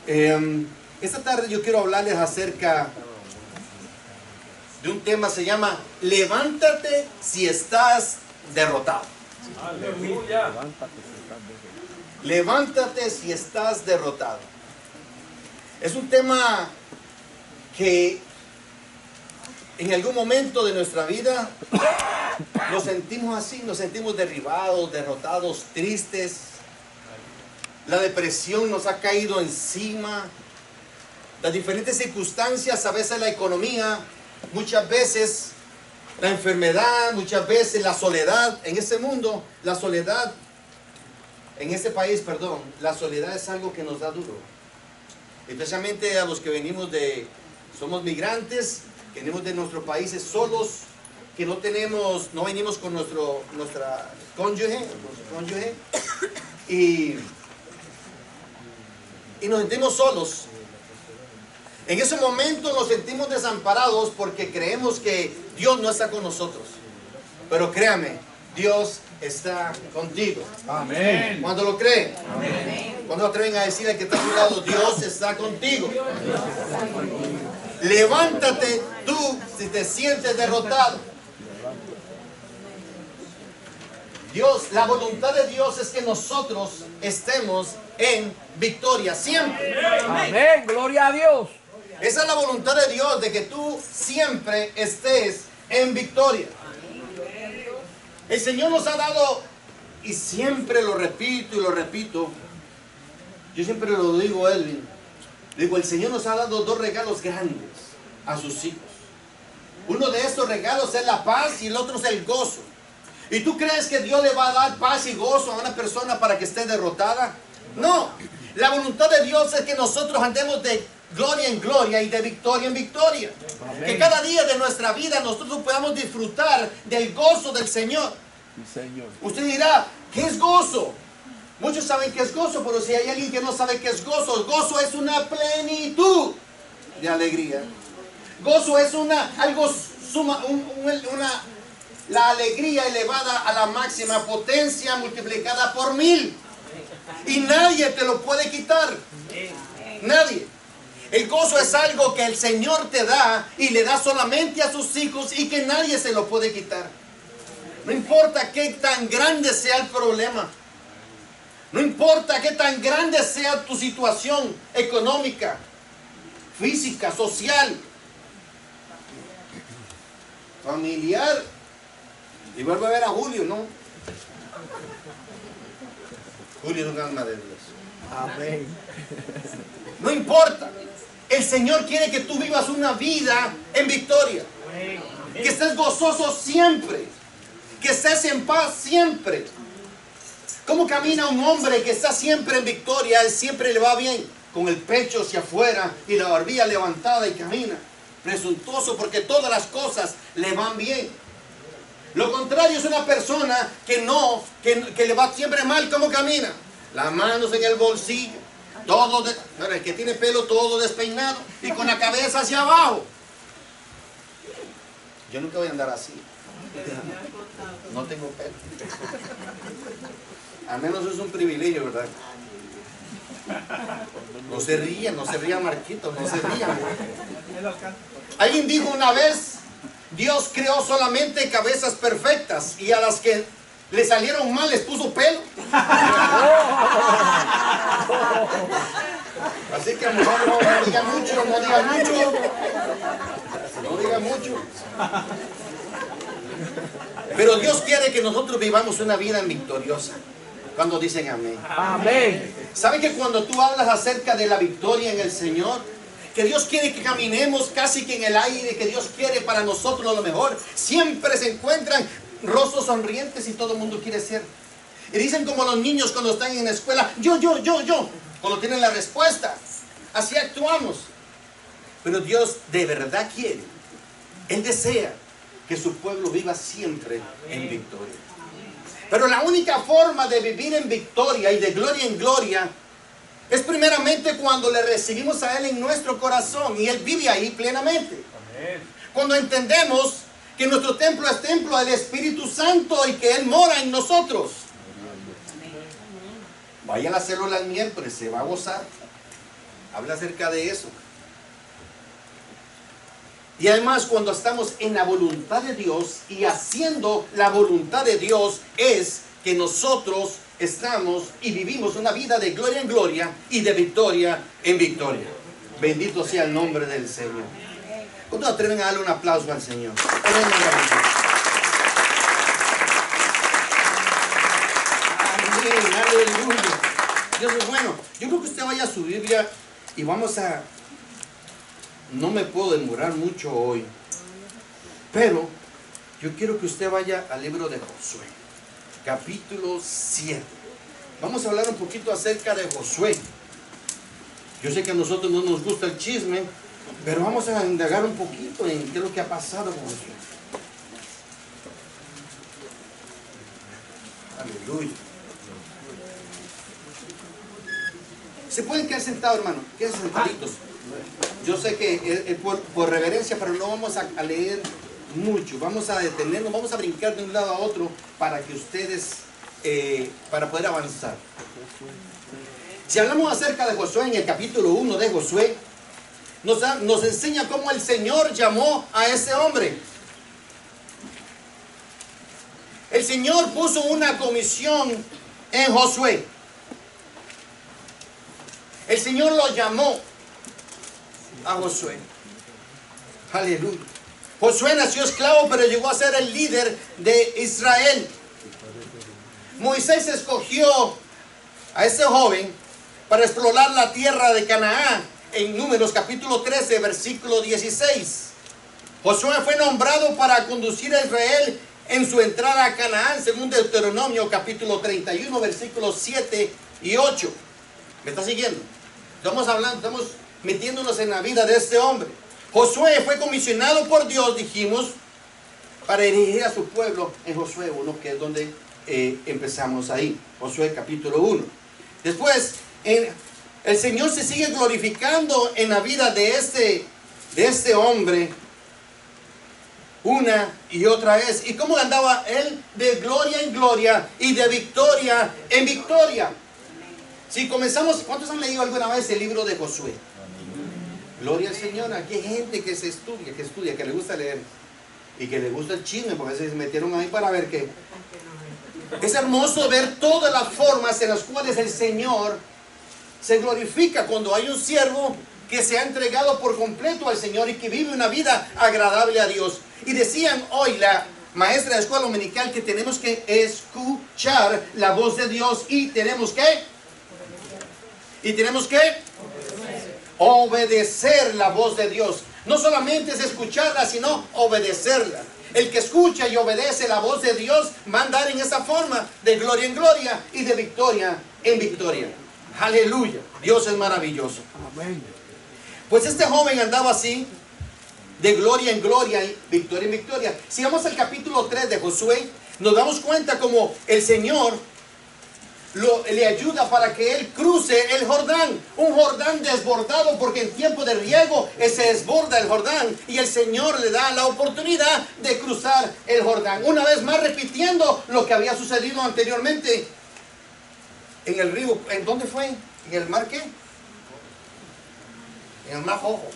Esta tarde yo quiero hablarles acerca de un tema, se llama levántate si estás derrotado. Aleluya. Levántate si estás derrotado. Es un tema que en algún momento de nuestra vida nos sentimos así, nos sentimos derribados, derrotados, tristes. La depresión nos ha caído encima. Las diferentes circunstancias, a veces la economía, muchas veces la enfermedad, muchas veces la soledad. En este mundo, la soledad, en este país, perdón, la soledad es algo que nos da duro. Especialmente a los que somos migrantes, que venimos de nuestros países solos, que no venimos con nuestra cónyuge, y nos sentimos solos. En ese momento nos sentimos desamparados porque creemos que Dios no está con nosotros. Pero créame, Dios está contigo. Amén. ¿Cuándo lo creen? Amén. ¿Cuándo atreven a decir al que está a tu lado, Dios está contigo? Levántate tú si te sientes derrotado. La voluntad de Dios es que nosotros estemos en victoria siempre. Amén. Gloria a Dios. Esa es la voluntad de Dios, de que tú siempre estés en victoria. El Señor nos ha dado, y siempre lo repito y lo repito, yo siempre lo digo, Elvin, digo, el Señor nos ha dado dos regalos grandes a sus hijos. Uno de estos regalos es la paz y el otro es el gozo. ¿Y tú crees que Dios le va a dar paz y gozo a una persona para que esté derrotada? No. La voluntad de Dios es que nosotros andemos de gloria en gloria y de victoria en victoria. Amén. Que cada día de nuestra vida nosotros podamos disfrutar del gozo del Señor. Sí, Señor. Usted dirá, ¿qué es gozo? Muchos saben qué es gozo, pero si hay alguien que no sabe qué es gozo, el gozo es una plenitud de alegría. Gozo es la alegría elevada a la máxima potencia multiplicada por 1000. Y nadie te lo puede quitar. Nadie. El gozo es algo que el Señor te da y le da solamente a sus hijos y que nadie se lo puede quitar. No importa qué tan grande sea el problema. No importa qué tan grande sea tu situación económica, física, social, familiar. Y vuelvo a ver a Julio, ¿no? Julio es un alma de Dios. Amén. No importa. El Señor quiere que tú vivas una vida en victoria. Que estés gozoso siempre. Que estés en paz siempre. ¿Cómo camina un hombre que está siempre en victoria? Él siempre le va bien. Con el pecho hacia afuera y la barbilla levantada y camina. Presuntuoso porque todas las cosas le van bien. Lo contrario es una persona que le va siempre mal. ¿Cómo camina? Las manos en el bolsillo. El que tiene pelo todo despeinado y con la cabeza hacia abajo. Yo nunca voy a andar así. No tengo pelo. Al menos es un privilegio, ¿verdad? No se rían Marquito, no se rían. Alguien dijo una vez, Dios creó solamente cabezas perfectas y a las que le salieron mal les puso pelo. Así que mejor no diga mucho, no diga mucho. Pero Dios quiere que nosotros vivamos una vida victoriosa. Cuando dicen amén. Amén. ¿Saben que cuando tú hablas acerca de la victoria en el Señor, que Dios quiere que caminemos casi que en el aire, que Dios quiere para nosotros lo mejor, siempre se encuentran rostros sonrientes y todo el mundo quiere ser? Y dicen como los niños cuando están en la escuela, yo, cuando tienen la respuesta. Así actuamos. Pero Dios de verdad quiere, Él desea que su pueblo viva siempre en victoria. Pero la única forma de vivir en victoria y de gloria en gloria es primeramente cuando le recibimos a Él en nuestro corazón y Él vive ahí plenamente. Amén. Cuando entendemos que nuestro templo es templo del Espíritu Santo y que Él mora en nosotros. Vaya a la célula el miércoles, se va a gozar. Habla acerca de eso. Y además, cuando estamos en la voluntad de Dios y haciendo la voluntad de Dios, es que nosotros estamos y vivimos una vida de gloria en gloria y de victoria en victoria. Bendito sea el nombre del Señor. ¿Cuántos atreven a darle un aplauso al Señor? Amén, aleluya. Dios es bueno. Yo creo que usted vaya a su Biblia y vamos a... No me puedo demorar mucho hoy, pero yo quiero que usted vaya al libro de Josué, capítulo 7. Vamos a hablar un poquito acerca de Josué. Yo sé que a nosotros no nos gusta el chisme, pero vamos a indagar un poquito en qué es lo que ha pasado con Josué. Aleluya. ¿Se pueden quedar sentados, hermano? Quédense sentaditos. Yo sé que por reverencia, pero no vamos a leer mucho. Vamos a detenernos, vamos a brincar de un lado a otro para que ustedes, para poder avanzar. Si hablamos acerca de Josué en el capítulo 1 de Josué, nos enseña cómo el Señor llamó a ese hombre. El Señor puso una comisión en Josué. El Señor lo llamó a Josué. Aleluya. Josué nació esclavo, pero llegó a ser el líder de Israel. Moisés escogió a ese joven para explorar la tierra de Canaán en Números capítulo 13, versículo 16. Josué fue nombrado para conducir a Israel en su entrada a Canaán, según Deuteronomio capítulo 31, versículos 7 y 8. ¿Me está siguiendo? Estamos metiéndonos en la vida de este hombre. Josué fue comisionado por Dios, dijimos, para dirigir a su pueblo en Josué 1, que es donde empezamos ahí. Josué capítulo 1. Después, el Señor se sigue glorificando en la vida de este hombre una y otra vez. ¿Y cómo andaba él? De gloria en gloria y de victoria en victoria. Si comenzamos, ¿cuántos han leído alguna vez el libro de Josué? Gloria al Señor. Aquí hay gente que se estudia, que le gusta leer y que le gusta el chisme, porque se metieron ahí para ver qué. Es hermoso ver todas las formas en las cuales el Señor se glorifica cuando hay un siervo que se ha entregado por completo al Señor y que vive una vida agradable a Dios. Y decían hoy la maestra de escuela dominical que tenemos que escuchar la voz de Dios y tenemos que obedecer la voz de Dios. No solamente es escucharla, sino obedecerla. El que escucha y obedece la voz de Dios va a andar en esa forma de gloria en gloria y de victoria en victoria. Aleluya. Dios es maravilloso. Amén. Pues este joven andaba así, de gloria en gloria y victoria en victoria. Si vamos al capítulo 3 de Josué, nos damos cuenta como el Señor le ayuda para que él cruce el Jordán. Un Jordán desbordado, porque en tiempo de riego se desborda el Jordán. Y el Señor le da la oportunidad de cruzar el Jordán. Una vez más repitiendo lo que había sucedido anteriormente. En el río, ¿en dónde fue? ¿En el mar qué? En el mar Rojo.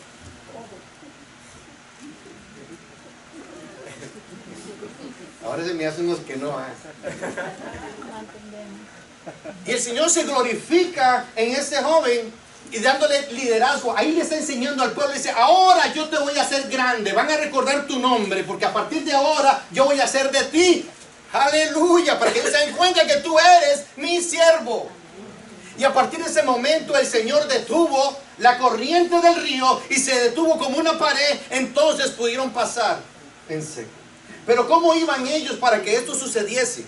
Ahora se me hacen unos que no. Y el Señor se glorifica en este joven y dándole liderazgo. Ahí le está enseñando al pueblo. Dice: ahora yo te voy a hacer grande. Van a recordar tu nombre, porque a partir de ahora yo voy a hacer de ti. Aleluya. Para que ellos se den cuenta que tú eres mi siervo. Y a partir de ese momento el Señor detuvo la corriente del río y se detuvo como una pared. Entonces pudieron pasar en seco. Pero ¿cómo iban ellos para que esto sucediese?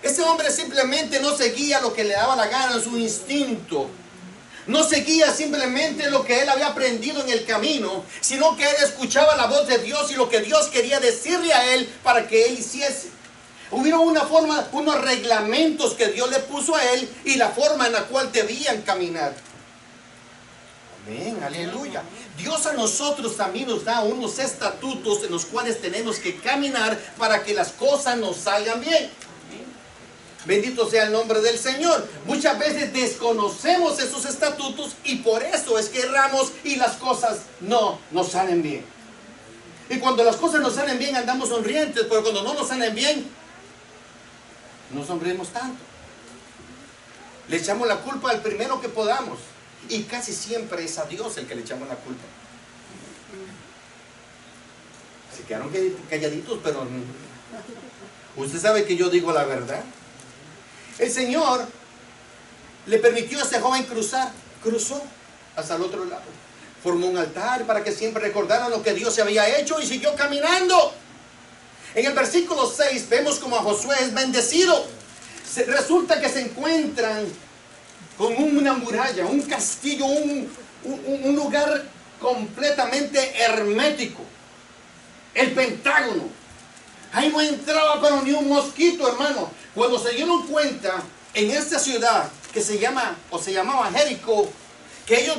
Ese hombre simplemente no seguía lo que le daba la gana, su instinto. No seguía simplemente lo que él había aprendido en el camino, sino que él escuchaba la voz de Dios y lo que Dios quería decirle a él para que él hiciese. Hubieron una forma, unos reglamentos que Dios le puso a él y la forma en la cual debían caminar. Amén, aleluya. Dios a nosotros también nos da unos estatutos en los cuales tenemos que caminar para que las cosas nos salgan bien. Bendito sea el nombre del Señor. Muchas veces desconocemos esos estatutos y por eso es que erramos y las cosas no nos salen bien. Y cuando las cosas nos salen bien andamos sonrientes, pero cuando no nos salen bien, no sonreímos tanto. Le echamos la culpa al primero que podamos. Y casi siempre es a Dios el que le echamos la culpa. Se quedaron calladitos, pero usted sabe que yo digo la verdad. El Señor le permitió a ese joven cruzar. Cruzó hasta el otro lado. Formó un altar para que siempre recordaran lo que Dios se había hecho y siguió caminando. En el versículo 6 vemos como a Josué es bendecido. Resulta que se encuentran con una muralla, un castillo, un lugar completamente hermético. El Pentágono. Ahí no entraba pero ni un mosquito, hermano. Cuando se dieron cuenta en esta ciudad que se llamaba Jericó, que ellos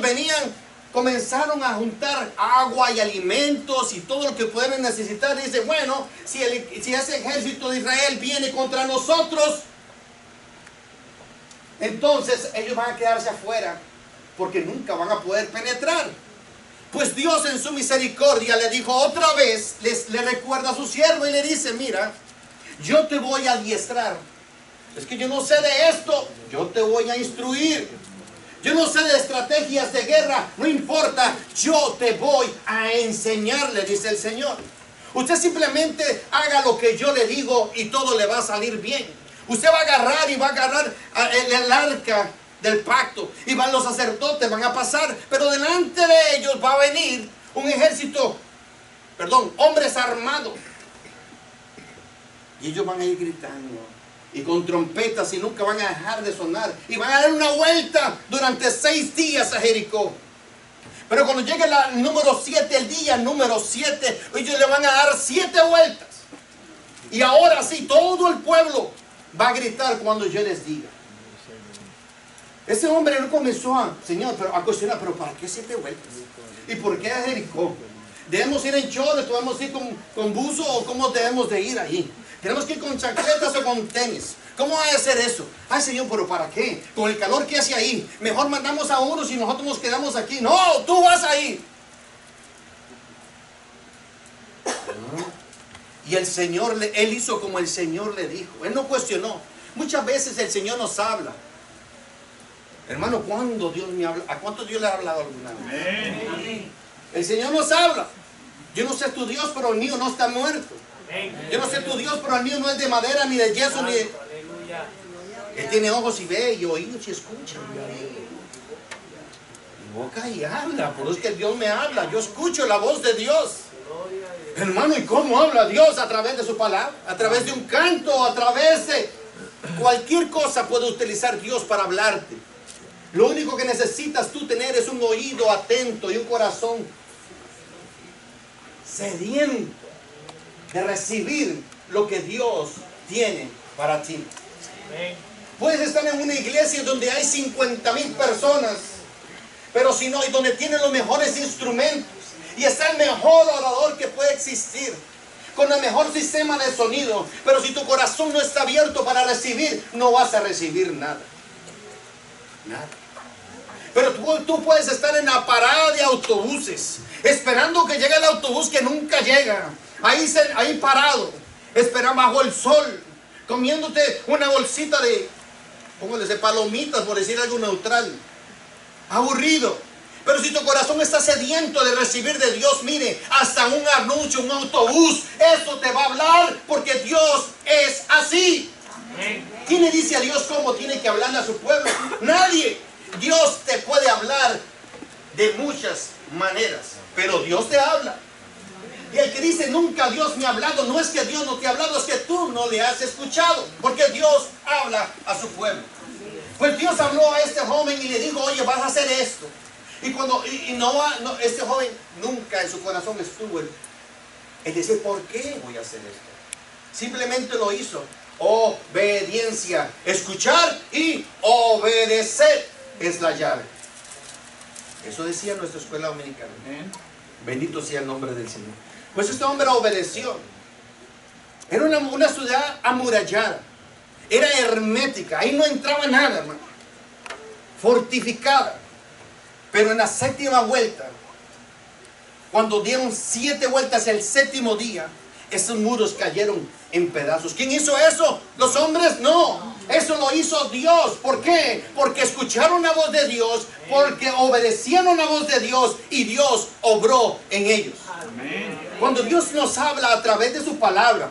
comenzaron a juntar agua y alimentos y todo lo que pueden necesitar. Dice, bueno, si ese ejército de Israel viene contra nosotros, entonces ellos van a quedarse afuera porque nunca van a poder penetrar. Pues Dios en su misericordia le dijo otra vez, le recuerda a su siervo y le dice, mira, yo te voy a adiestrar. Es que yo no sé de esto, yo te voy a instruir. Yo no sé de estrategias de guerra, no importa, yo te voy a enseñar, le dice el Señor. Usted simplemente haga lo que yo le digo y todo le va a salir bien. Usted va a agarrar y va a agarrar el arca del pacto y los sacerdotes van a pasar, pero delante de ellos va a venir un ejército, hombres armados, y ellos van a ir gritando y con trompetas y nunca van a dejar de sonar y van a dar una vuelta durante 6 días a Jericó. Pero cuando llegue el número 7, el día número 7, ellos le van a dar 7 vueltas y ahora sí todo el pueblo va a gritar cuando yo les diga. Ese hombre no comenzó a cuestionar, pero ¿para qué 7 vueltas? ¿Y por qué a Jericó? ¿Debemos ir en chores? ¿Debemos ir con buzo? ¿O cómo debemos de ir ahí? ¿Tenemos que ir con chancletas o con tenis? ¿Cómo va a hacer eso? Ay, Señor, ¿pero para qué? Con el calor que hace ahí, mejor mandamos a unos y nosotros nos quedamos aquí. No, tú vas ahí. Y el Señor, él hizo como el Señor le dijo. Él no cuestionó. Muchas veces el Señor nos habla. Hermano, ¿cuándo Dios me habla? ¿A cuánto Dios le ha hablado alguna vez? Amén. El Señor nos habla. Yo no sé tu Dios, pero el mío no está muerto. Yo no sé tu Dios, pero el mío no es de madera, ni de yeso, ni de... Él tiene ojos y ve, y oídos y escucha. Y boca y habla. Por eso es que Dios me habla. Yo escucho la voz de Dios. Hermano, ¿y cómo habla Dios? A través de su palabra, a través de un canto, a través de cualquier cosa puede utilizar Dios para hablarte. Lo único que necesitas tú tener es un oído atento y un corazón sediento de recibir lo que Dios tiene para ti. Puedes estar en una iglesia donde hay 50,000 personas, pero si no, y donde tienen los mejores instrumentos, y está el mejor orador que puede existir, con el mejor sistema de sonido, pero si tu corazón no está abierto para recibir, no vas a recibir nada. Nada. Pero tú puedes estar en la parada de autobuses, esperando que llegue el autobús que nunca llega. Ahí parado, esperando bajo el sol, comiéndote una bolsita de, póngale palomitas, por decir algo neutral. Aburrido. Pero si tu corazón está sediento de recibir de Dios, mire, hasta un anuncio, un autobús, eso te va a hablar, porque Dios es así. ¿Quién le dice a Dios cómo tiene que hablarle a su pueblo? Nadie. Dios te puede hablar de muchas maneras, pero Dios te habla. Y el que dice nunca Dios me ha hablado, no es que Dios no te ha hablado, es que tú no le has escuchado, porque Dios habla a su pueblo. Pues Dios habló a este joven y le dijo, oye, vas a hacer esto. Este joven nunca en su corazón estuvo el decir, ¿por qué voy a hacer esto? Simplemente lo hizo. Obediencia, escuchar y obedecer es la llave. Eso decía nuestra escuela dominicana. Bendito sea el nombre del Señor. Pues este hombre obedeció. Era una ciudad amurallada. Era hermética, ahí no entraba nada, hermano. Fortificada. Pero en la séptima vuelta, cuando dieron 7 vueltas el séptimo día, esos muros cayeron en pedazos. ¿Quién hizo eso? ¿Los hombres? No. Eso lo hizo Dios. ¿Por qué? Porque escucharon la voz de Dios, porque obedecieron la voz de Dios y Dios obró en ellos. Cuando Dios nos habla a través de su palabra,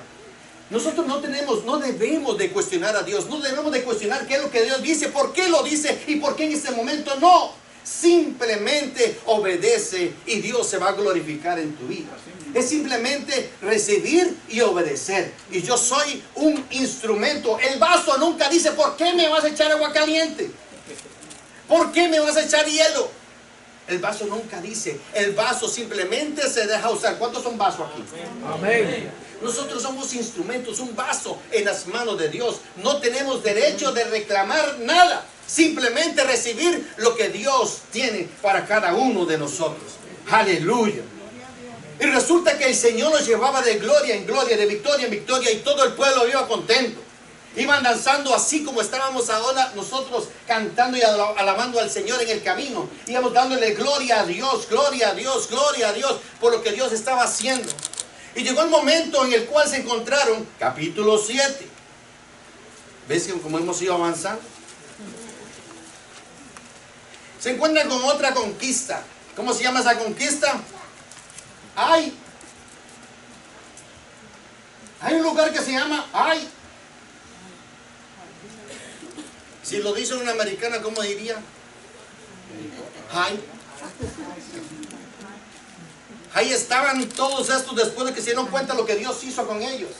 nosotros no debemos de cuestionar a Dios, no debemos de cuestionar qué es lo que Dios dice, por qué lo dice y por qué en este momento no. Simplemente obedece y Dios se va a glorificar en tu vida. Es simplemente recibir y obedecer. Y yo soy un instrumento. El vaso nunca dice, ¿por qué me vas a echar agua caliente? ¿Por qué me vas a echar hielo? El vaso nunca dice. El vaso simplemente se deja usar. ¿Cuántos son vasos aquí? Amén. Nosotros somos instrumentos, un vaso en las manos de Dios. No tenemos derecho de reclamar nada. Simplemente recibir lo que Dios tiene para cada uno de nosotros. Aleluya. Y resulta que el Señor nos llevaba de gloria en gloria, de victoria en victoria, y todo el pueblo iba contento. Iban danzando así como estábamos ahora nosotros cantando y alabando al Señor en el camino. Íbamos dándole gloria a Dios, gloria a Dios, gloria a Dios por lo que Dios estaba haciendo. Y llegó el momento en el cual se encontraron, capítulo 7. ¿Ves cómo hemos ido avanzando? Se encuentran con otra conquista. ¿Cómo se llama esa conquista? Hay un lugar que se llama Ai. Si lo dice una americana, ¿cómo diría? Ai. Ahí estaban todos estos después de que se dieron cuenta de lo que Dios hizo con ellos.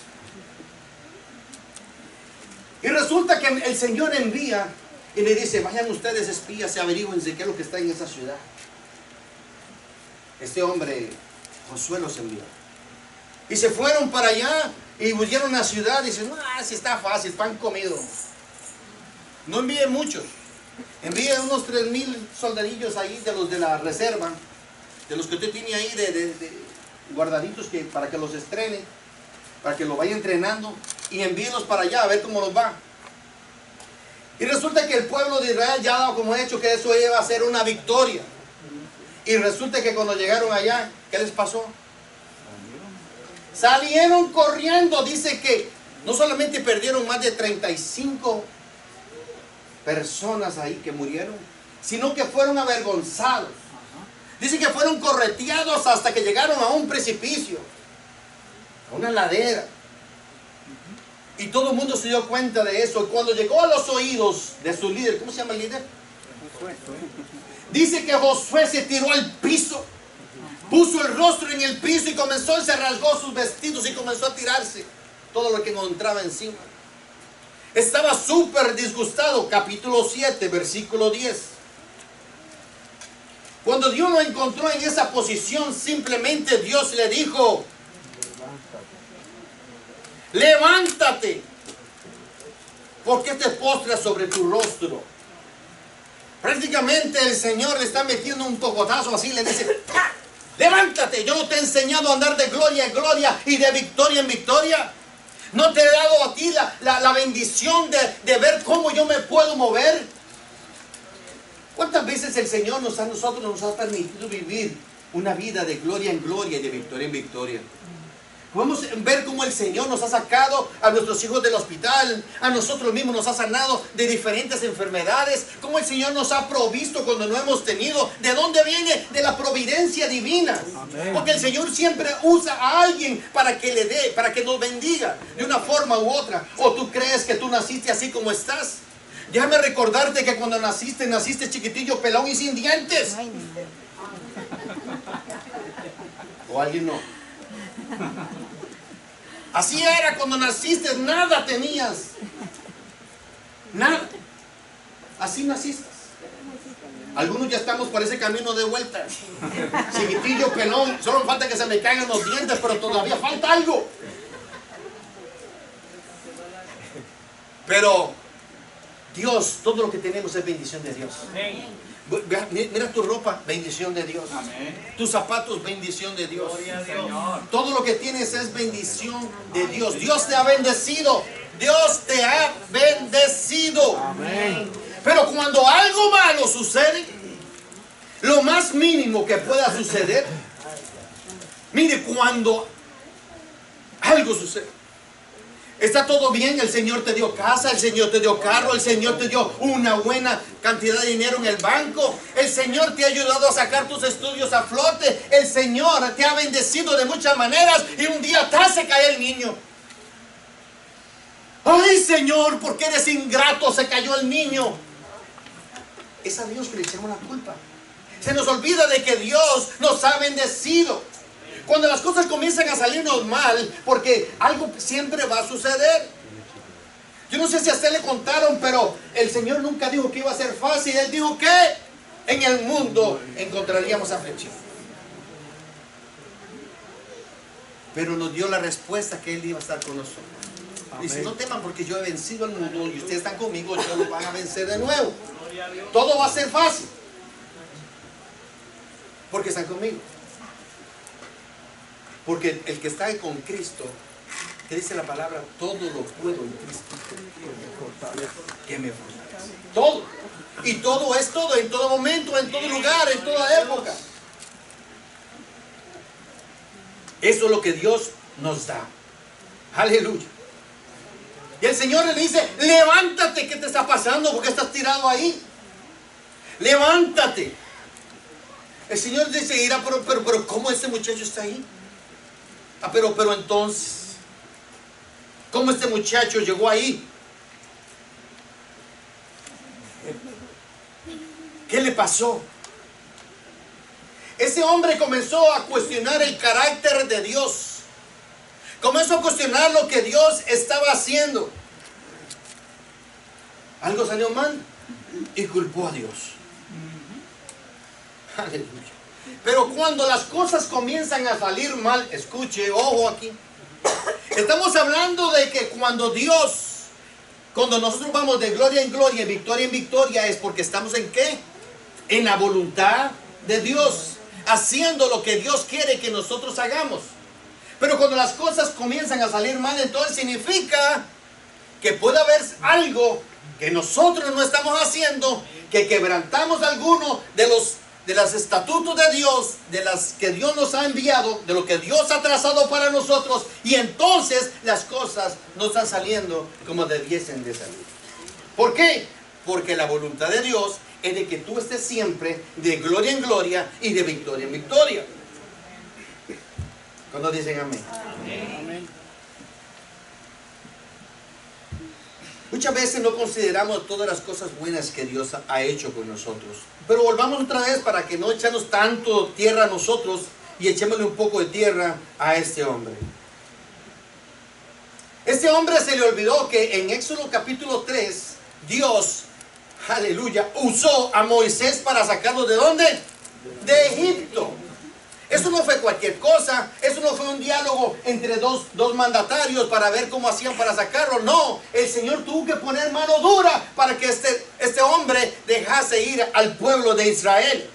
Y resulta que el Señor envía y le dice, vayan ustedes espías y averigüense qué es lo que está en esa ciudad. Este hombre, Josué, los envió. Y se fueron para allá y huyeron a la ciudad y dicen, no, si está fácil, pan comido. No envíe muchos. Envíe unos 3,000 soldadillos ahí de los de la reserva, de los que usted tiene ahí de guardaditos para que los estrene, para que lo vaya entrenando, y envíenlos para allá a ver cómo nos va. Y resulta que el pueblo de Israel ya ha dado como hecho que eso iba a ser una victoria. Y resulta que cuando llegaron allá, ¿qué les pasó? Salieron corriendo. Dice que no solamente perdieron más de 35 personas ahí que murieron, sino que fueron avergonzados. Dice que fueron correteados hasta que llegaron a un precipicio, a una ladera. Y todo el mundo se dio cuenta de eso. Y cuando llegó a los oídos de su líder, ¿cómo se llama el líder? Dice que Josué se tiró al piso, puso el rostro en el piso y comenzó, se rasgó sus vestidos y comenzó a tirarse todo lo que encontraba encima. Estaba súper disgustado. Capítulo 7, versículo 10. Cuando Dios lo encontró en esa posición, simplemente Dios le dijo, levántate, ¿por qué te postras sobre tu rostro? Prácticamente el Señor le está metiendo un cocotazo así, le dice, levántate, yo no te he enseñado a andar de gloria en gloria y de victoria en victoria. No te he dado a ti la bendición de ver cómo yo me puedo mover. ¿Cuántas veces el Señor a nosotros nos ha permitido vivir una vida de gloria en gloria y de victoria en victoria? Podemos ver cómo el Señor nos ha sacado a nuestros hijos del hospital, a nosotros mismos nos ha sanado de diferentes enfermedades, cómo el Señor nos ha provisto cuando no hemos tenido. ¿De dónde viene? De la providencia divina. Amén. Porque el Señor siempre usa a alguien para que le dé, para que nos bendiga de una forma u otra. ¿O tú crees que tú naciste así como estás? Déjame recordarte que cuando naciste chiquitillo, pelón y sin dientes. ¿O alguien no? Así era cuando naciste, nada tenías. Nada. Así naciste. Algunos ya estamos por ese camino de vuelta. Chiquitillo, pelón, solo falta que se me caigan los dientes, pero todavía falta algo. Pero Dios, todo lo que tenemos es bendición de Dios. Mira tu ropa, bendición de Dios. Amén. Tus zapatos, bendición de Dios. Gloria a Dios. Todo lo que tienes es bendición de Dios. Dios te ha bendecido Dios te ha bendecido. Amén. Pero cuando algo malo sucede, lo más mínimo que pueda suceder, mire, cuando algo sucede, está todo bien, el Señor te dio casa, el Señor te dio carro, el Señor te dio una buena cantidad de dinero en el banco, el Señor te ha ayudado a sacar tus estudios a flote, el Señor te ha bendecido de muchas maneras y un día atrás se cae el niño. Ay, Señor, ¿por qué eres ingrato? Se cayó el niño. Es a Dios que le echamos la culpa. Se nos olvida de que Dios nos ha bendecido. Cuando las cosas comienzan a salirnos mal, porque algo siempre va a suceder. Yo no sé si a usted le contaron, pero el Señor nunca dijo que iba a ser fácil. Él dijo que en el mundo encontraríamos aflicción. Pero nos dio la respuesta que Él iba a estar con nosotros. Dice, no teman porque yo he vencido al mundo y ustedes están conmigo, yo lo van a vencer de nuevo. Todo va a ser fácil. Porque están conmigo. Porque el que está con Cristo, que dice la palabra, todo lo puedo en Cristo que me fortalece. Todo. Y todo es todo, en todo momento, en todo lugar, en toda época. Eso es lo que Dios nos da. Aleluya. Y el Señor le dice, levántate, ¿qué te está pasando? ¿Por qué estás tirado ahí? Levántate. El Señor dice, irá, pero ¿cómo este muchacho está ahí? Ah, pero entonces, ¿cómo este muchacho llegó ahí? ¿Qué le pasó? Ese hombre comenzó a cuestionar el carácter de Dios. Comenzó a cuestionar lo que Dios estaba haciendo. Algo salió mal y culpó a Dios. Aleluya. Pero cuando las cosas comienzan a salir mal, escuche, ojo aquí. Estamos hablando de que cuando nosotros vamos de gloria en gloria, en victoria, es porque estamos ¿en qué? En la voluntad de Dios, haciendo lo que Dios quiere que nosotros hagamos. Pero cuando las cosas comienzan a salir mal, entonces significa que puede haber algo que nosotros no estamos haciendo, que quebrantamos alguno de los estatutos de Dios, de las que Dios nos ha enviado, de lo que Dios ha trazado para nosotros, y entonces las cosas no están saliendo como debiesen de salir. ¿Por qué? Porque la voluntad de Dios es de que tú estés siempre de gloria en gloria y de victoria en victoria. ¿Cuándo dicen amén? Amén. Muchas veces no consideramos todas las cosas buenas que Dios ha hecho con nosotros. Pero volvamos otra vez para que no echemos tanto tierra a nosotros y echémosle un poco de tierra a este hombre. Este hombre se le olvidó que en Éxodo capítulo 3, Dios, aleluya, usó a Moisés para sacarlo ¿de dónde? De Egipto. Eso no fue cualquier cosa, eso no fue un diálogo entre dos mandatarios para ver cómo hacían para sacarlo. No, el Señor tuvo que poner mano dura para que este hombre dejase ir al pueblo de Israel.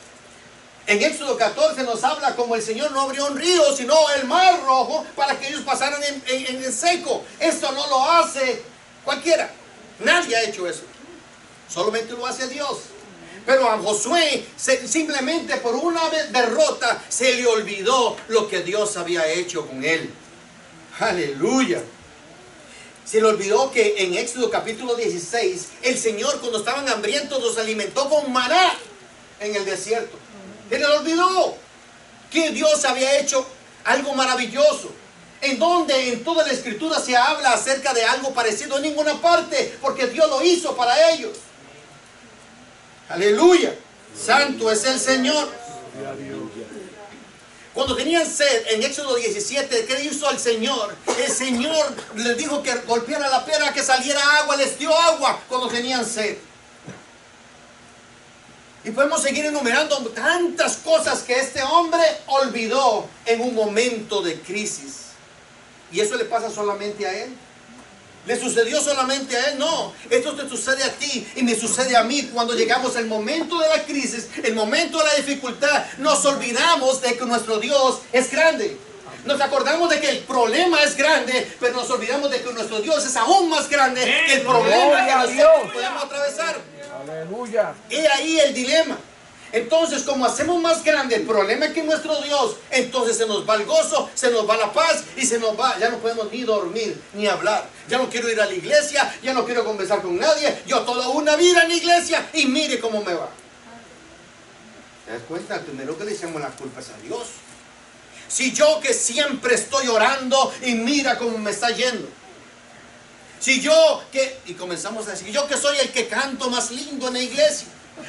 En Éxodo 14 nos habla como el Señor no abrió un río, sino el mar rojo para que ellos pasaran en el seco. Esto no lo hace cualquiera, nadie ha hecho eso, solamente lo hace Dios. Pero a Josué simplemente por una derrota se le olvidó lo que Dios había hecho con él. Aleluya. Se le olvidó que en Éxodo capítulo 16 el Señor cuando estaban hambrientos los alimentó con maná en el desierto. Se le olvidó que Dios había hecho algo maravilloso. En donde en toda la escritura se habla acerca de algo parecido en ninguna parte, porque Dios lo hizo para ellos. Aleluya, santo es el Señor. Cuando tenían sed en Éxodo 17, ¿qué hizo el Señor? El Señor les dijo que golpeara la piedra, que saliera agua, les dio agua cuando tenían sed. Y podemos seguir enumerando tantas cosas que este hombre olvidó en un momento de crisis. ¿Y eso le pasa solamente a él? ¿Le sucedió solamente a él? No, esto te sucede a ti y me sucede a mí. Cuando llegamos al momento de la crisis, el momento de la dificultad, nos olvidamos de que nuestro Dios es grande. Nos acordamos de que el problema es grande, pero nos olvidamos de que nuestro Dios es aún más grande que el problema que nosotros podemos atravesar. Aleluya. Y ahí el dilema. Entonces, como hacemos más grande el problema que nuestro Dios, entonces se nos va el gozo, se nos va la paz y se nos va, ya no podemos ni dormir, ni hablar. Ya no quiero ir a la iglesia, ya no quiero conversar con nadie. Yo toda una vida en la iglesia y mire cómo me va. ¿Te das cuenta? Primero que le echamos las culpas a Dios. Si yo que siempre estoy orando y mira cómo me está yendo. Si yo que, y comenzamos a decir, yo que soy el que canto más lindo en la iglesia.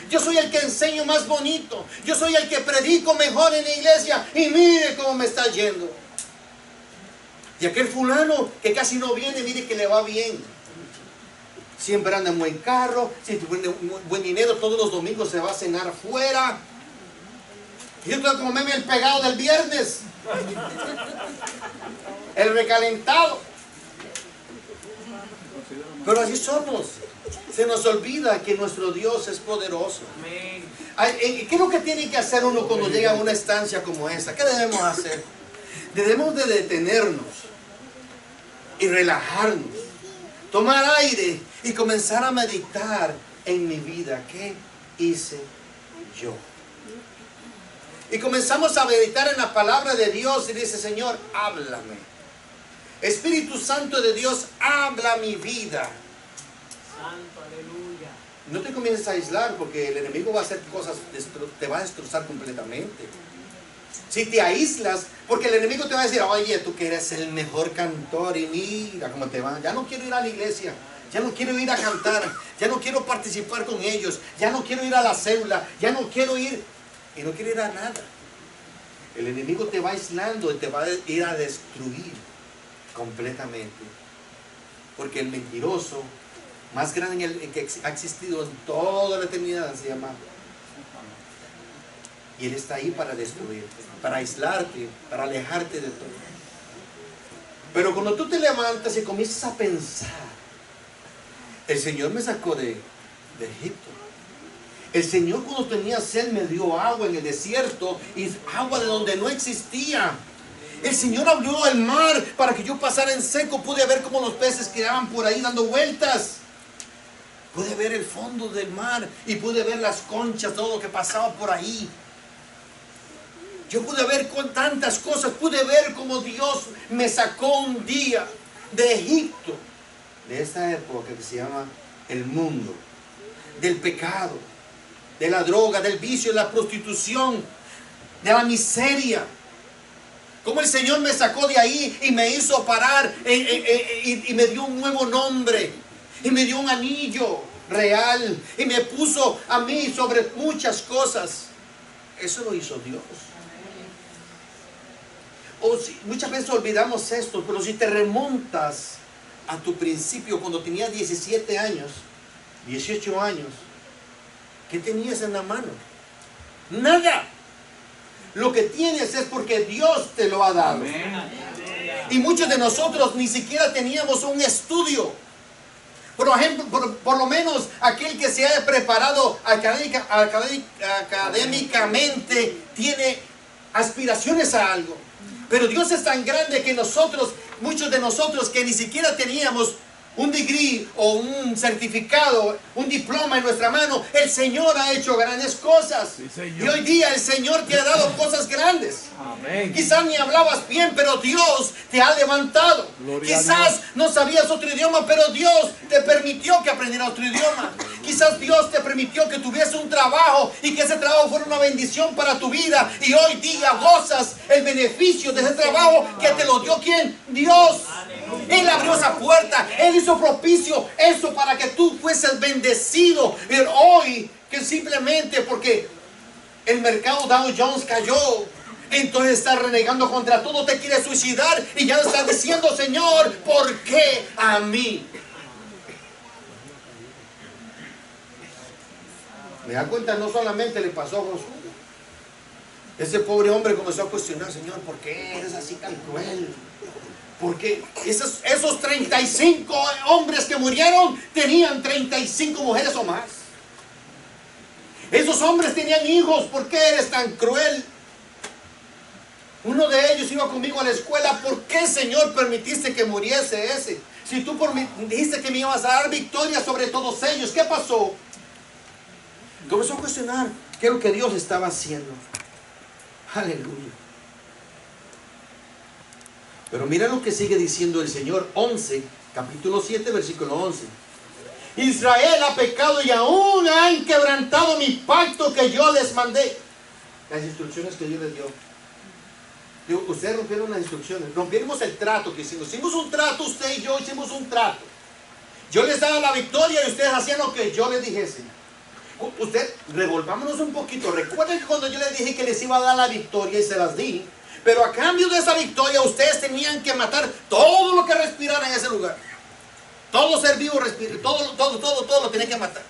Yo soy el que enseño más bonito. Yo soy el que predico mejor en la iglesia. Y mire cómo me está yendo. Y aquel fulano que casi no viene, mire que le va bien. Siempre anda en buen carro, siempre tiene buen dinero. Todos los domingos se va a cenar afuera. Y yo tengo que comerme el pegado del viernes. El recalentado. Pero así somos. Se nos olvida que nuestro Dios es poderoso. ¿Qué es lo que tiene que hacer uno cuando llega a una estancia como esta? ¿Qué debemos hacer? Debemos de detenernos y relajarnos, tomar aire y comenzar a meditar en mi vida. ¿Qué hice yo? Y comenzamos a meditar en la palabra de Dios y dice, Señor, háblame. Espíritu Santo de Dios, habla mi vida. Santo, aleluya. No te comiences a aislar porque el enemigo va a hacer cosas, te va a destrozar completamente. Si te aíslas, porque el enemigo te va a decir, oye, tú que eres el mejor cantor y mira cómo te va. Ya no quiero ir a la iglesia, ya no quiero ir a cantar, ya no quiero participar con ellos, ya no quiero ir a la célula, ya no quiero ir, y no quiero ir a nada. El enemigo te va aislando y te va a ir a destruir completamente. Porque el mentiroso más grande que ha existido en toda la eternidad se llama. Y Él está ahí para destruirte, para aislarte, para alejarte de todo. Pero cuando tú te levantas y comienzas a pensar, el Señor me sacó de Egipto. El Señor cuando tenía sed me dio agua en el desierto y agua de donde no existía. El Señor abrió el mar para que yo pasara en seco. Pude ver cómo los peces quedaban por ahí dando vueltas. Pude ver el fondo del mar y pude ver las conchas, todo lo que pasaba por ahí. Yo pude ver con tantas cosas. Pude ver cómo Dios me sacó un día de Egipto, de esta época que se llama el mundo, del pecado, de la droga, del vicio, de la prostitución, de la miseria. Como el Señor me sacó de ahí y me hizo parar y me dio un nuevo nombre. Y me dio un anillo real. Y me puso a mí sobre muchas cosas. Eso lo hizo Dios. Muchas veces olvidamos esto, pero si te remontas a tu principio, cuando tenías 17 años, 18 años, ¿qué tenías en la mano? Nada. Lo que tienes es porque Dios te lo ha dado. Amén. Y muchos de nosotros ni siquiera teníamos un estudio. Por ejemplo, por lo menos aquel que se ha preparado académicamente tiene aspiraciones a algo. Pero Dios es tan grande que muchos de nosotros que ni siquiera teníamos un degree o un certificado, un diploma en nuestra mano, el Señor ha hecho grandes cosas. Sí, Señor. Y hoy día el Señor te ha dado cosas grandes. Amén. Quizás ni hablabas bien, pero Dios te ha levantado. Gloria a Quizás Dios. no sabías otro idioma, pero Dios te permitió que aprendieras otro idioma. Quizás Dios te permitió que tuviese un trabajo y que ese trabajo fuera una bendición para tu vida. Y hoy día gozas el beneficio de ese trabajo que te lo dio ¿quién? Dios. Él abrió esa puerta, Él hizo propicio eso para que tú fueses bendecido. Pero hoy, que simplemente porque el mercado Dow Jones cayó, entonces estás renegando contra todo, te quieres suicidar y ya estás diciendo, Señor, ¿por qué a mí? Me da cuenta, no solamente le pasó a Josué. Ese pobre hombre comenzó a cuestionar, Señor, ¿por qué eres así tan cruel? Porque esos 35 hombres que murieron tenían 35 mujeres o más. Esos hombres tenían hijos. ¿Por qué eres tan cruel? Uno de ellos iba conmigo a la escuela. ¿Por qué, Señor, permitiste que muriese ese? Si tú dijiste que me ibas a dar victoria sobre todos ellos, ¿qué pasó? Comenzó a cuestionar qué es lo que Dios estaba haciendo. Aleluya. Pero mira lo que sigue diciendo el Señor. 11, capítulo 7, versículo 11. Israel ha pecado y aún han quebrantado mi pacto que yo les mandé. Las instrucciones que Dios les dio. Digo, ustedes rompieron las instrucciones. Rompimos el trato que hicimos. Hicimos un trato, usted y yo hicimos un trato. Yo les daba la victoria y ustedes hacían lo que yo les dijese. Usted, revolvámonos un poquito. Recuerden que cuando yo les dije que les iba a dar la victoria y se las di, pero a cambio de esa victoria ustedes tenían que matar todo lo que respirara en ese lugar. Todo ser vivo, todo lo tenían que matar.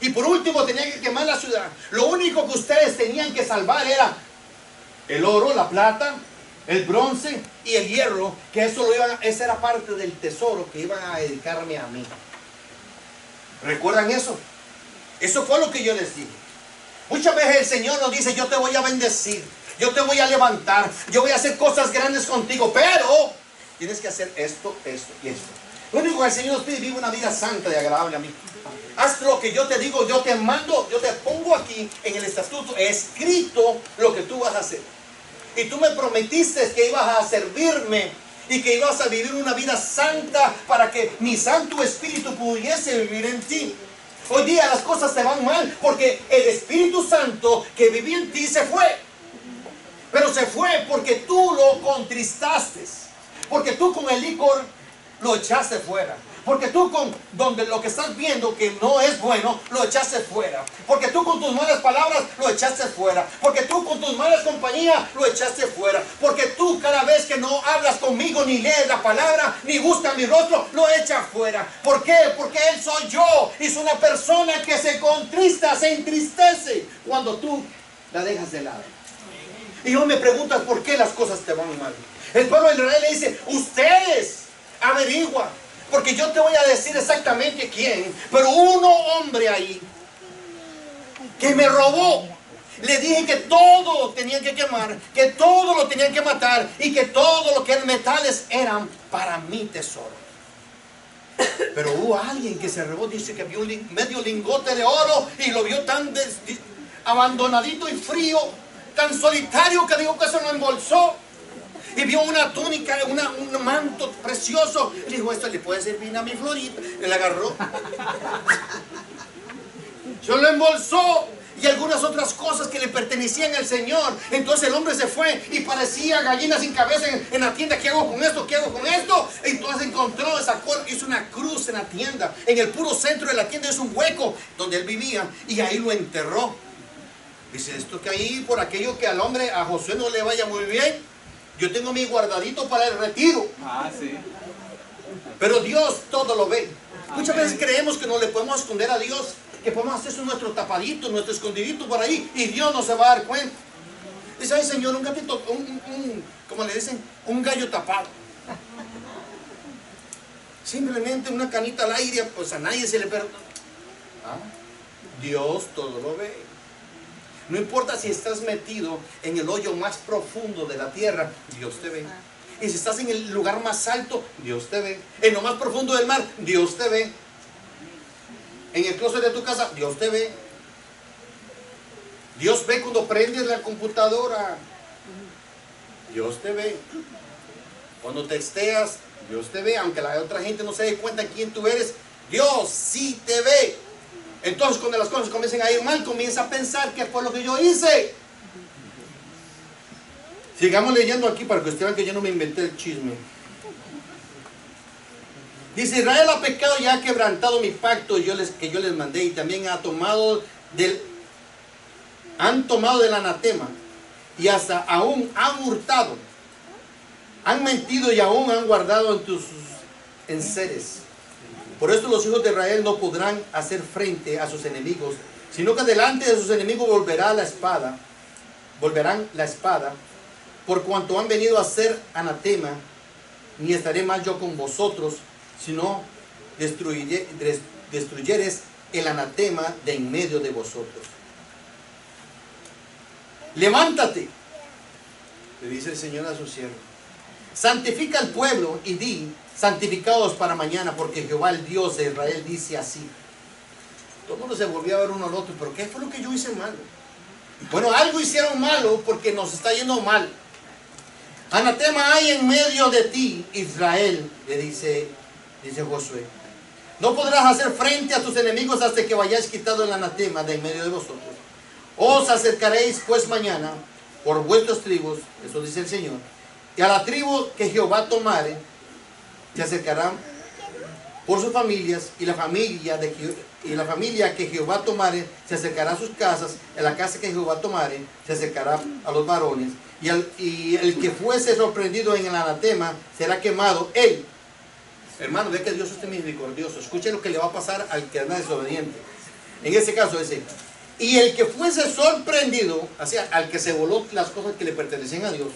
Y por último tenían que quemar la ciudad. Lo único que ustedes tenían que salvar era el oro, la plata, el bronce y el hierro, que esa era parte del tesoro que iban a dedicarme a mí. ¿Recuerdan eso? Eso fue lo que yo les dije. Muchas veces el Señor nos dice: yo te voy a bendecir, yo te voy a levantar, yo voy a hacer cosas grandes contigo, pero tienes que hacer esto, esto y esto. Lo único que el Señor nos pide: vive una vida santa y agradable a mí. Haz lo que yo te digo, yo te mando, yo te pongo aquí en el estatuto escrito lo que tú vas a hacer. Y tú me prometiste que ibas a servirme y que ibas a vivir una vida santa para que mi Santo Espíritu pudiese vivir en ti. Hoy día las cosas te van mal porque el Espíritu Santo que vivía en ti se fue. Pero se fue porque tú lo contristaste. Porque tú con el licor lo echaste fuera. Porque tú con donde lo que estás viendo que no es bueno, lo echaste fuera. Porque tú con tus malas palabras lo echaste fuera. Porque tú con tus malas compañías lo echaste fuera. Porque tú cada vez que no hablas conmigo, ni lees la palabra, ni buscas mi rostro, lo echas fuera. ¿Por qué? Porque Él soy yo. Y es una persona que se contrista, se entristece cuando tú la dejas de lado. Y hoy me preguntas por qué las cosas te van mal. El pueblo de Israel le dice: ustedes averiguan. Porque yo te voy a decir exactamente quién. Pero hombre ahí que me robó. Le dije que todo lo tenían que quemar, que todo lo tenían que matar y que todo lo que eran metales eran para mi tesoro. Pero hubo alguien que se robó. Dice que vio medio lingote de oro y lo vio tan abandonadito y frío, tan solitario, que dijo que se lo embolsó. Y vio una túnica, un manto precioso. Y dijo: esto le puede servir a mi Florita. Y le agarró. Se lo embolsó. Y algunas otras cosas que le pertenecían al Señor. Entonces el hombre se fue y parecía gallina sin cabeza en la tienda. ¿Qué hago con esto? ¿Qué hago con esto? Entonces encontró, hizo una cruz en la tienda. En el puro centro de la tienda es un hueco donde él vivía. Y ahí lo enterró. Dice: esto que ahí, por aquello que al hombre, a Josué no le vaya muy bien, yo tengo mi guardadito para el retiro. Sí. Pero Dios todo lo ve. Muchas veces creemos que no le podemos esconder a Dios, que podemos hacer eso nuestro tapadito, nuestro escondidito por ahí, y Dios no se va a dar cuenta. Dice: ay, Señor, un gatito, ¿cómo le dicen? Un gallo tapado. Simplemente una canita al aire, pues a nadie se le perdona. Dios todo lo ve. No importa si estás metido en el hoyo más profundo de la tierra, Dios te ve. Y si estás en el lugar más alto, Dios te ve. En lo más profundo del mar, Dios te ve. En el closet de tu casa, Dios te ve. Dios ve cuando prendes la computadora. Dios te ve. Cuando texteas, Dios te ve. Aunque la otra gente no se dé cuenta quién tú eres, Dios sí te ve. Entonces cuando las cosas comiencen a ir mal, comienza a pensar: ¿qué fue lo que yo hice? Sigamos leyendo aquí para que ustedes vean que yo no me inventé el chisme. Dice: Israel ha pecado y ha quebrantado mi pacto que yo les mandé, y también han tomado del anatema, y hasta aún han hurtado, han mentido y aún han guardado en tus enseres. Por esto los hijos de Israel no podrán hacer frente a sus enemigos, sino que delante de sus enemigos volverán la espada, por cuanto han venido a ser anatema. Ni estaré más yo con vosotros, sino destruyeres el anatema de en medio de vosotros. Levántate, Le dice el Señor a su siervo: santifica al pueblo y di: santificados para mañana, porque Jehová el Dios de Israel dice así. Todo el mundo se volvió a ver uno al otro. ¿Pero qué fue lo que yo hice malo? Bueno, algo hicieron malo porque nos está yendo mal. Anatema hay en medio de ti, Israel, le dice Josué. No podrás hacer frente a tus enemigos hasta que vayáis quitado el anatema de en medio de vosotros. Os acercaréis pues mañana por vuestras tribus, eso dice el Señor, y a la tribu que Jehová tomare, se acercarán por sus familias, y la familia que Jehová tomare se acercará a sus casas, en la casa que Jehová tomare se acercará a los varones, y el que fuese sorprendido en el anatema será quemado. Él, hermano, ve que Dios es misericordioso. Escuchen lo que le va a pasar al que anda desobediente. En ese caso ese: y el que fuese sorprendido, o sea, al que se voló las cosas que le pertenecen a Dios,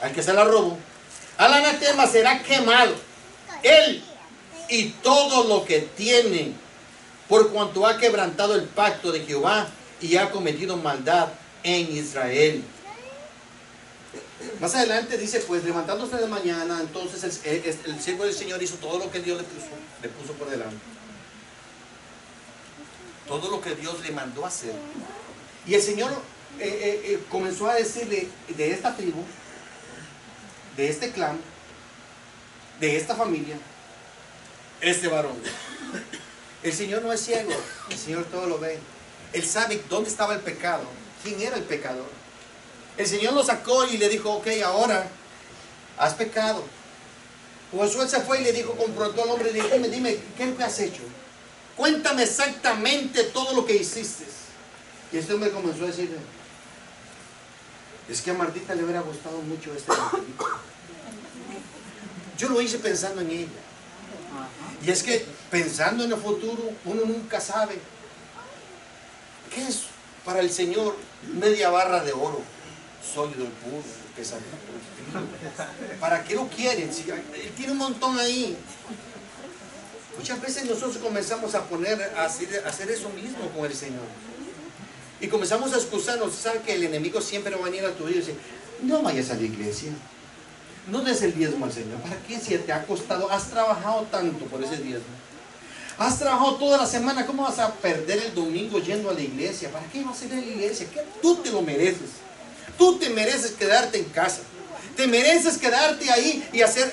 al que se las robó, al anatema será quemado, él y todo lo que tiene, por cuanto ha quebrantado el pacto de Jehová y ha cometido maldad en Israel. Más adelante dice: pues levantándose de mañana, entonces el siervo del Señor hizo todo lo que Dios le puso por delante. Todo lo que Dios le mandó hacer. Y el Señor comenzó a decirle: de esta tribu, de este clan, de esta familia, este varón. El Señor no es ciego, el Señor todo lo ve. Él sabe dónde estaba el pecado, quién era el pecador. El Señor lo sacó y le dijo: ok, ahora has pecado. Josué se fue y le dijo, confrontó al hombre y le dijo: dime, ¿qué es lo que has hecho? Cuéntame exactamente todo lo que hiciste. Y este hombre comenzó a decirle: es que a Martita le hubiera gustado mucho este martirito. Yo lo hice pensando en ella. Y es que pensando en el futuro, uno nunca sabe. ¿Qué es para el Señor media barra de oro sólido y puro que salió? ¿Para qué lo quieren? Si Él tiene un montón ahí. Muchas veces nosotros comenzamos a hacer eso mismo con el Señor. Y comenzamos a excusarnos. ¿Saben que el enemigo siempre va a venir a tu vida y decir: no vayas a la iglesia, no des el diezmo al Señor? ¿Para qué? Si te ha costado, has trabajado tanto por ese diezmo, has trabajado toda la semana, ¿cómo vas a perder el domingo yendo a la iglesia? ¿Para qué vas a ir a la iglesia? ¿Qué? Tú te lo mereces. Tú te mereces quedarte en casa. Te mereces quedarte ahí y hacer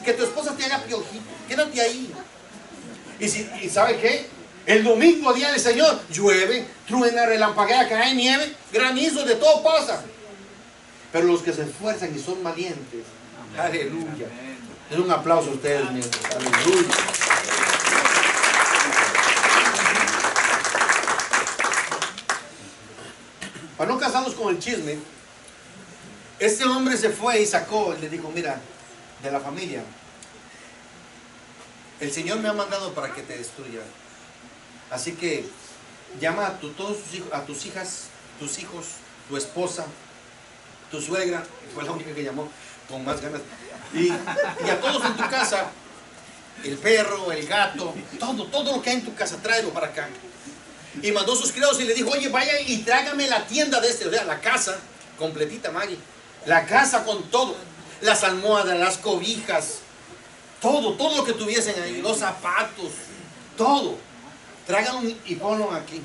que tu esposa te haga piojito. Quédate ahí. Y ¿sabe qué? El domingo, día del Señor, llueve, truena, relampaguea, cae nieve, granizo, de todo pasa. Pero los que se esfuerzan y son valientes, amén, aleluya. Es un aplauso a ustedes mismos. Aleluya. Para no casarnos con el chisme, este hombre se fue y sacó, y le dijo: mira, de la familia, el Señor me ha mandado para que te destruya. Así que llama a todos tus hijos, a tus hijas, tus hijos, tu esposa, tu suegra, fue la única que llamó con más ganas, y a todos en tu casa, el perro, el gato, todo lo que hay en tu casa, tráelo para acá. Y mandó sus criados y le dijo: oye, vaya y trágame la tienda de o sea, la casa completita, Maggie, la casa con todo, las almohadas, las cobijas, todo lo que tuviesen ahí, los zapatos, todo, tráiganlo y ponlo aquí.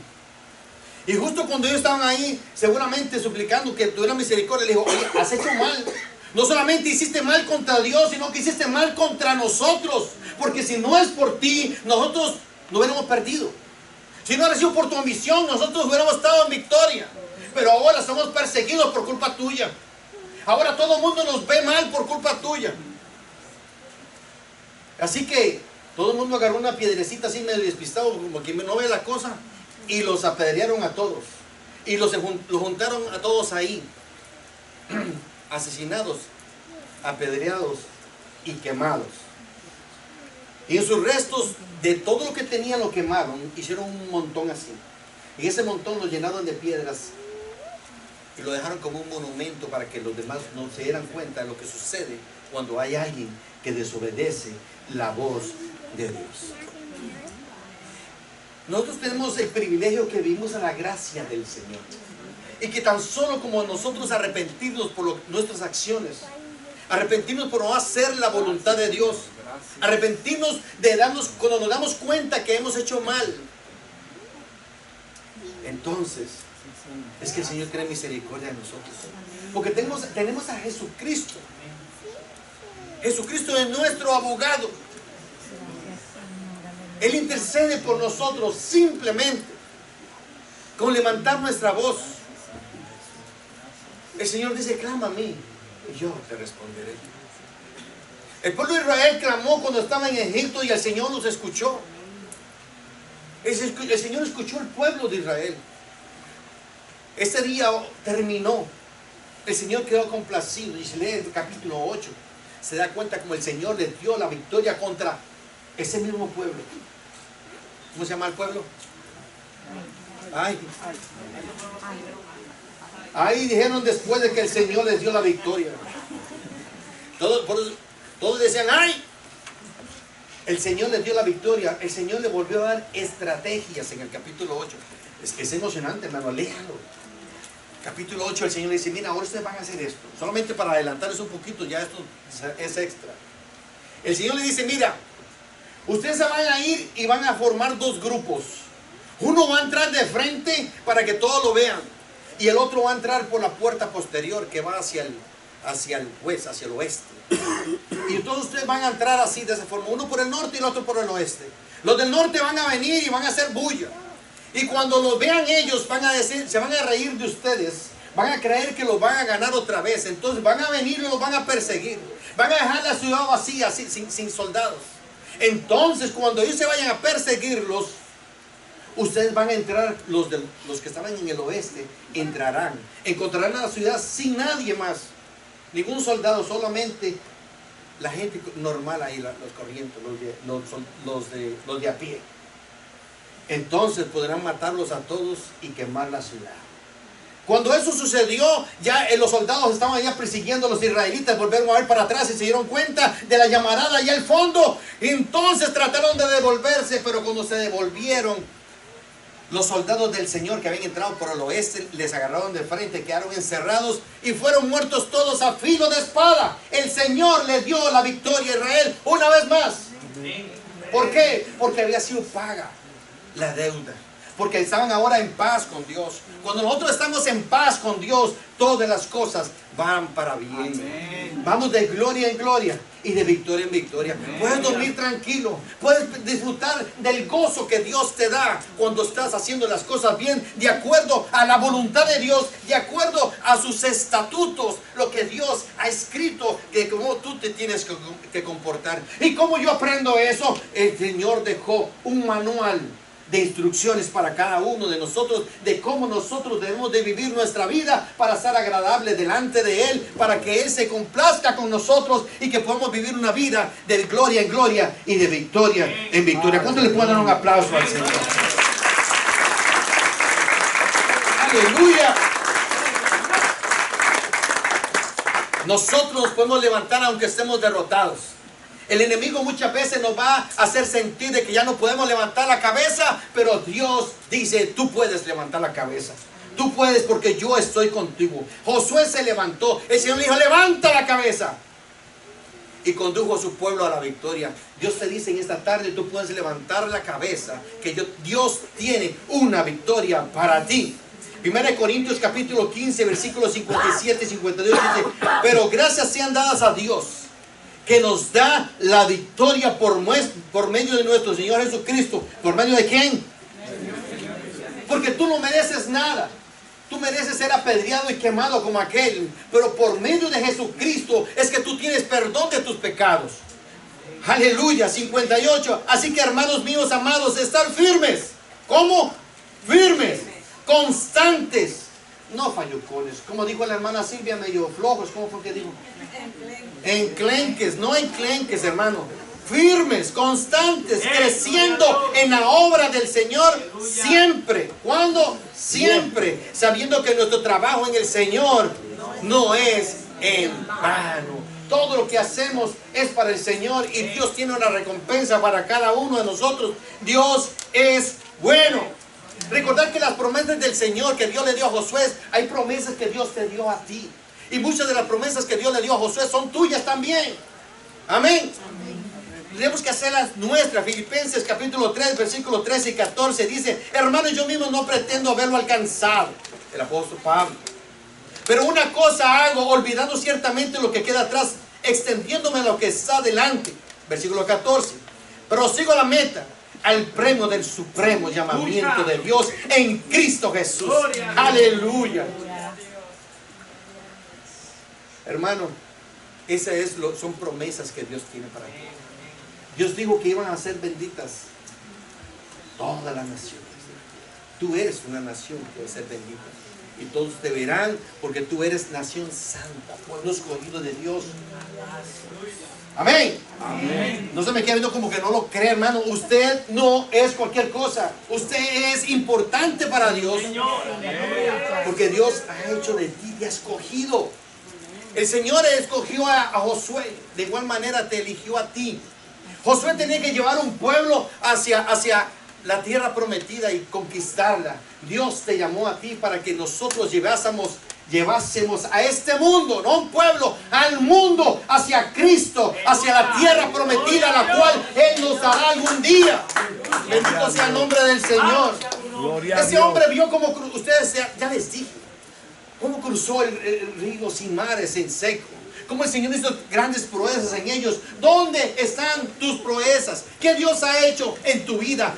Y justo cuando ellos estaban ahí, seguramente suplicando que tuviera misericordia, le dijo: oye, has hecho mal. No solamente hiciste mal contra Dios, sino que hiciste mal contra nosotros. Porque si no es por ti, nosotros no hubiéramos perdido. Si no hubiera sido por tu ambición, nosotros hubiéramos estado en victoria. Pero ahora somos perseguidos por culpa tuya. Ahora todo el mundo nos ve mal por culpa tuya. Así que todo el mundo agarró una piedrecita así medio despistado, como que no ve la cosa, y los apedrearon a todos. Y los juntaron a todos ahí, asesinados, apedreados y quemados. Y en sus restos, de todo lo que tenían, lo quemaron, hicieron un montón así. Y ese montón lo llenaron de piedras y lo dejaron como un monumento para que los demás no se dieran cuenta de lo que sucede cuando hay alguien que desobedece la voz de Dios. Nosotros tenemos el privilegio que vivimos a la gracia del Señor. Y que tan solo como nosotros arrepentirnos por nuestras acciones, arrepentirnos por no hacer la voluntad de Dios, arrepentirnos de cuando nos damos cuenta que hemos hecho mal, entonces es que el Señor tiene misericordia de nosotros. Porque tenemos a Jesucristo. Jesucristo es nuestro abogado. Él intercede por nosotros simplemente con levantar nuestra voz. El Señor dice: clama a mí y yo te responderé. El pueblo de Israel clamó cuando estaba en Egipto y el Señor los escuchó. El Señor escuchó al pueblo de Israel. Ese día terminó. El Señor quedó complacido. Y se lee el capítulo 8. Se da cuenta como el Señor les dio la victoria contra ese mismo pueblo. ¿Cómo se llama el pueblo? Ahí dijeron después de que el Señor les dio la victoria. Todos decían: ¡ay! El Señor les dio la victoria. El Señor le volvió a dar estrategias en el capítulo 8. Es emocionante, hermano, léalo. Capítulo 8, el Señor le dice: mira, ahora ustedes van a hacer esto. Solamente para adelantarles un poquito, ya esto es extra. El Señor le dice: mira, ustedes se van a ir y van a formar dos grupos. Uno va a entrar de frente para que todos lo vean, y el otro va a entrar por la puerta posterior que va hacia el oeste. Y todos ustedes van a entrar así, de esa forma, uno por el norte y el otro por el oeste. Los del norte van a venir y van a hacer bulla. Y cuando los vean ellos, van a decir, se van a reír de ustedes. Van a creer que los van a ganar otra vez. Entonces van a venir y los van a perseguir. Van a dejar la ciudad vacía, así, sin soldados. Entonces, cuando ellos se vayan a perseguirlos, ustedes van a entrar, los que estaban en el oeste, entrarán. Encontrarán a la ciudad sin nadie más. Ningún soldado, solamente la gente normal ahí, los corrientes, los de a pie. Entonces podrán matarlos a todos y quemar la ciudad. Cuando eso sucedió, ya los soldados estaban ya persiguiendo a los israelitas, volvieron a ver para atrás y se dieron cuenta de la llamarada allá al fondo. Entonces trataron de devolverse, pero cuando se devolvieron, los soldados del Señor que habían entrado por el oeste les agarraron de frente, quedaron encerrados y fueron muertos todos a filo de espada. El Señor le dio la victoria a Israel una vez más. ¿Por qué? Porque había sido paga la deuda. Porque estaban ahora en paz con Dios. Cuando nosotros estamos en paz con Dios, todas las cosas van para bien. Amén. Vamos de gloria en gloria y de victoria en victoria. Amén. Puedes dormir tranquilo. Puedes disfrutar del gozo que Dios te da cuando estás haciendo las cosas bien, de acuerdo a la voluntad de Dios, de acuerdo a sus estatutos, lo que Dios ha escrito, que cómo tú te tienes que comportar. ¿Y cómo yo aprendo eso? El Señor dejó un manual de instrucciones para cada uno de nosotros, de cómo nosotros debemos de vivir nuestra vida para ser agradable delante de Él, para que Él se complazca con nosotros y que podamos vivir una vida de gloria en gloria y de victoria en victoria. ¿Cuánto le pueden dar un aplauso al Señor? ¡Aleluya! Nosotros nos podemos levantar aunque estemos derrotados. El enemigo muchas veces nos va a hacer sentir de que ya no podemos levantar la cabeza, pero Dios dice: tú puedes levantar la cabeza. Tú puedes, porque yo estoy contigo. Josué se levantó. El Señor le dijo: levanta la cabeza. Y condujo a su pueblo a la victoria. Dios te dice en esta tarde: tú puedes levantar la cabeza, que Dios tiene una victoria para ti. 1 Corintios capítulo 15, versículos 57 y 52 dice: pero gracias sean dadas a Dios, que nos da la victoria por medio de nuestro Señor Jesucristo. ¿Por medio de quién? Porque tú no mereces nada. Tú mereces ser apedreado y quemado como aquel. Pero por medio de Jesucristo es que tú tienes perdón de tus pecados. Aleluya. 58. Así que, hermanos míos amados, estar firmes. ¿Cómo? Firmes. Constantes. No fallucones. Como dijo la hermana Silvia, medio flojos. ¿Cómo fue que dijo? Enclenques, no enclenques, hermano. Firmes, constantes, creciendo en la obra del Señor siempre. ¿Cuándo? Siempre. Sabiendo que nuestro trabajo en el Señor no es en vano. Todo lo que hacemos es para el Señor y Dios tiene una recompensa para cada uno de nosotros. Dios es bueno. Recordar que las promesas del Señor que Dios le dio a Josué, hay promesas que Dios te dio a ti. Y muchas de las promesas que Dios le dio a Josué son tuyas también. Amén. Tenemos que hacerlas nuestras. Filipenses capítulo 3, versículos 13 y 14 dice: hermanos, yo mismo no pretendo haberlo alcanzado. El apóstol Pablo. Pero una cosa hago, olvidando ciertamente lo que queda atrás, extendiéndome a lo que está delante. Versículo 14. Prosigo a la meta, al premio del supremo llamamiento de Dios en Cristo Jesús. Aleluya. Hermano, son promesas que Dios tiene para ti. Dios dijo que iban a ser benditas todas las naciones. Tú eres una nación que va a ser bendita. Y todos te verán porque tú eres nación santa, pueblo escogido de Dios. Amén. Amén. No se me quede viendo como que no lo cree, hermano. Usted no es cualquier cosa. Usted es importante para Dios. Porque Dios ha hecho de ti, te ha escogido. El Señor escogió a Josué. De igual manera te eligió a ti. Josué tenía que llevar un pueblo hacia la tierra prometida y conquistarla. Dios te llamó a ti para que nosotros llevásemos a este mundo, no un pueblo, al mundo, hacia Cristo, hacia la tierra prometida, la cual Él nos dará algún día. Bendito sea el nombre del Señor. Ese hombre vio como ustedes ya les dije, cómo cruzó el río sin mares, en seco. Cómo el Señor hizo grandes proezas en ellos. ¿Dónde están tus proezas? ¿Qué Dios ha hecho en tu vida?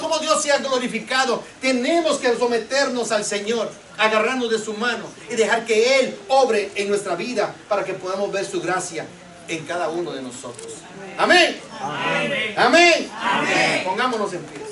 ¿Cómo Dios se ha glorificado? Tenemos que someternos al Señor, agarrarnos de su mano y dejar que Él obre en nuestra vida para que podamos ver su gracia en cada uno de nosotros. Amén. Amén. Amén. Amén. Pongámonos en pie.